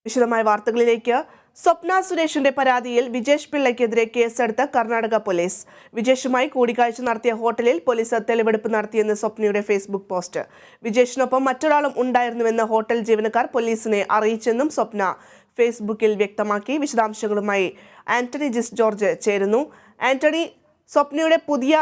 വിശദമായ വാർത്തകളിലേക്ക്. സ്വപ്ന സുരേഷിന്റെ പരാതിയിൽ വിജേഷ് പിള്ളയ്ക്കെതിരെ കേസെടുത്ത കർണാടക പോലീസ്. വിജേഷുമായി കൂടിക്കാഴ്ച നടത്തിയ ഹോട്ടലിൽ പോലീസ് തെളിവെടുപ്പ് നടത്തിയെന്ന് സ്വപ്നയുടെ ഫേസ്ബുക്ക് പോസ്റ്റ്. വിജേഷിനൊപ്പം മറ്റൊരാളും ഉണ്ടായിരുന്നുവെന്ന് ഹോട്ടൽ ജീവനക്കാർ പോലീസിനെ അറിയിച്ചെന്നും സ്വപ്ന ഫേസ്ബുക്കിൽ വ്യക്തമാക്കി. വിശദാംശങ്ങളുമായി ആന്റണി ജിസ് ജോർജ് ചേരുന്നു. ആന്റണി, സ്വപ്നയുടെ പുതിയ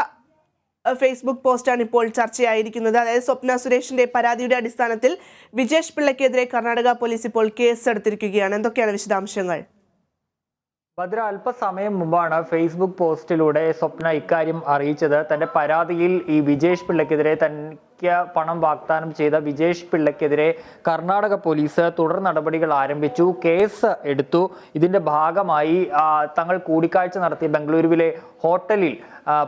ഫേസ്ബുക്ക് പോസ്റ്റാണ് ഇപ്പോൾ ചർച്ചയായിരിക്കുന്നത്. അതായത് സ്വപ്ന സുരേഷിന്റെ പരാതിയുടെ അടിസ്ഥാനത്തിൽ വിജേഷ് പിള്ളയ്ക്കെതിരെ കർണാടക പോലീസ് ഇപ്പോൾ കേസെടുത്തിരിക്കുകയാണ്. എന്തൊക്കെയാണ് വിശദാംശങ്ങൾ? ഭദ്ര, അല്പസമയം മുമ്പാണ് ഫേസ്ബുക്ക് പോസ്റ്റിലൂടെ സ്വപ്ന ഇക്കാര്യം അറിയിച്ചത്. തന്റെ പരാതിയിൽ ഈ വിജേഷ് പിള്ളയ്ക്കെതിരെ തനിക്ക് പണം വാഗ്ദാനം ചെയ്ത വിജേഷ് പിള്ളയ്ക്കെതിരെ കർണാടക പോലീസ് തുടർ നടപടികൾ ആരംഭിച്ചു, കേസ് എടുത്തു. ഇതിന്റെ ഭാഗമായി തങ്ങൾ കൂടിക്കാഴ്ച നടത്തി ബംഗളൂരുവിലെ ഹോട്ടലിൽ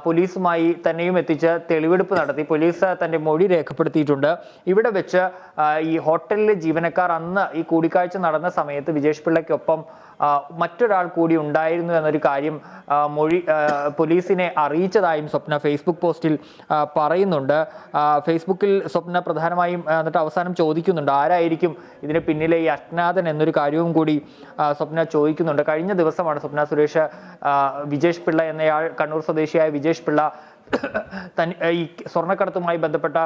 പോലീസുമായി തന്നെയും എത്തിച്ച് തെളിവെടുപ്പ് നടത്തി. പോലീസ് തന്റെ മൊഴി രേഖപ്പെടുത്തിയിട്ടുണ്ട്. ഇവിടെ വെച്ച് ഈ ഹോട്ടലിലെ ജീവനക്കാർ അന്ന് ഈ കൂടിക്കാഴ്ച നടന്ന സമയത്ത് വിജേഷ് പിള്ളയ്ക്കൊപ്പം മറ്റൊരാൾ കൂടി ഉണ്ടായിരുന്നു എന്നൊരു കാര്യം പോലീസിനെ അറിയിച്ചതായും സ്വപ്ന ഫേസ്ബുക്ക് പോസ്റ്റിൽ പറയുന്നുണ്ട്. ഫേസ്ബുക്കിൽ സ്വപ്ന പ്രധാനമായും എന്നിട്ട് അവസാനം ചോദിക്കുന്നുണ്ട്, ആരായിരിക്കും ഇതിന് പിന്നിലെ ഈ അജ്ഞാതൻ എന്നൊരു കാര്യവും കൂടി സ്വപ്ന ചോദിക്കുന്നുണ്ട്. കഴിഞ്ഞ ദിവസമാണ് സ്വപ്ന സുരേഷ് വിജേഷ് പിള്ള എന്നയാൾ, കണ്ണൂർ സ്വദേശിയായ വിജേഷ് പിള്ള ഈ സ്വർണ്ണക്കടത്തുമായി ബന്ധപ്പെട്ട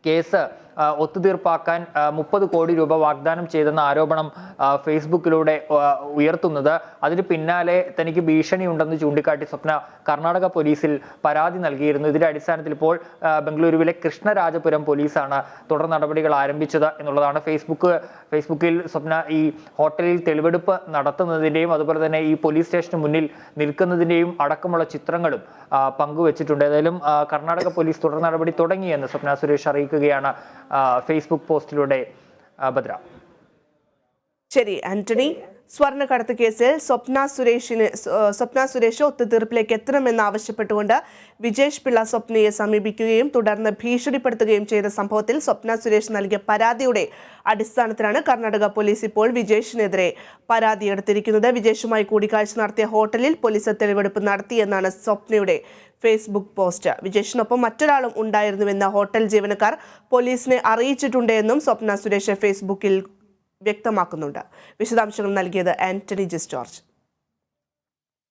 കേസ് ഒത്തുതീർപ്പാക്കാൻ 30 കോടി രൂപ വാഗ്ദാനം ചെയ്തെന്ന ആരോപണം ഫേസ്ബുക്കിലൂടെ ഉയർത്തുന്നത്. അതിന് പിന്നാലെ തനിക്ക് ഭീഷണി ഉണ്ടെന്ന് ചൂണ്ടിക്കാട്ടി സ്വപ്ന കർണാടക പോലീസിൽ പരാതി നൽകിയിരുന്നു. ഇതിന്റെ അടിസ്ഥാനത്തിൽ ഇപ്പോൾ ബംഗളൂരുവിലെ കൃഷ്ണരാജപുരം പോലീസാണ് തുടർ നടപടികൾ ആരംഭിച്ചത് എന്നുള്ളതാണ്. ഫേസ്ബുക്കിൽ സ്വപ്ന ഈ ഹോട്ടലിൽ തെളിവെടുപ്പ് നടത്തുന്നതിൻ്റെയും അതുപോലെ തന്നെ ഈ പോലീസ് സ്റ്റേഷന് മുന്നിൽ നിൽക്കുന്നതിൻ്റെയും അടക്കമുള്ള ചിത്രങ്ങളും പങ്കുവച്ചിട്ടുണ്ട്. ഏതായാലും കർണാടക പോലീസ് തുടർ നടപടി തുടങ്ങിയെന്ന് സ്വപ്ന സുരേഷ് അറിയിക്കുകയാണ് ഫേസ്ബുക്ക് പോസ്റ്റിലൂടെ. ഭദ്ര. ശരി ആന്റണി, സ്വർണ്ണക്കടത്ത് കേസിൽ സ്വപ്ന സുരേഷ് ഒത്തുതീർപ്പിലേക്ക് എത്തണമെന്ന് ആവശ്യപ്പെട്ടുകൊണ്ട് വിജേഷ് പിള്ള സ്വപ്നയെ സമീപിക്കുകയും തുടർന്ന് ഭീഷണിപ്പെടുത്തുകയും ചെയ്ത സംഭവത്തിൽ സ്വപ്ന സുരേഷ് നൽകിയ പരാതിയുടെ അടിസ്ഥാനത്തിലാണ് കർണാടക പോലീസ് ഇപ്പോൾ വിജേഷിനെതിരെ പരാതിയെടുത്തിരിക്കുന്നത്. വിജേഷുമായി കൂടിക്കാഴ്ച നടത്തിയ ഹോട്ടലിൽ പോലീസ് തെളിവെടുപ്പ് നടത്തിയെന്നാണ് സ്വപ്നയുടെ ഫേസ്ബുക്ക് പോസ്റ്റ്. വിജേഷിനൊപ്പം മറ്റൊരാളും ഉണ്ടായിരുന്നുവെന്ന ഹോട്ടൽ ജീവനക്കാർ പോലീസിനെ അറിയിച്ചിട്ടുണ്ട് എന്നും സ്വപ്ന സുരേഷ് ഫേസ്ബുക്കിൽ വ്യക്തമാക്കുന്നുണ്ട്. വിശദാംശങ്ങൾ നൽകിയത് ആന്റണി ജിസ് ജോർജ്.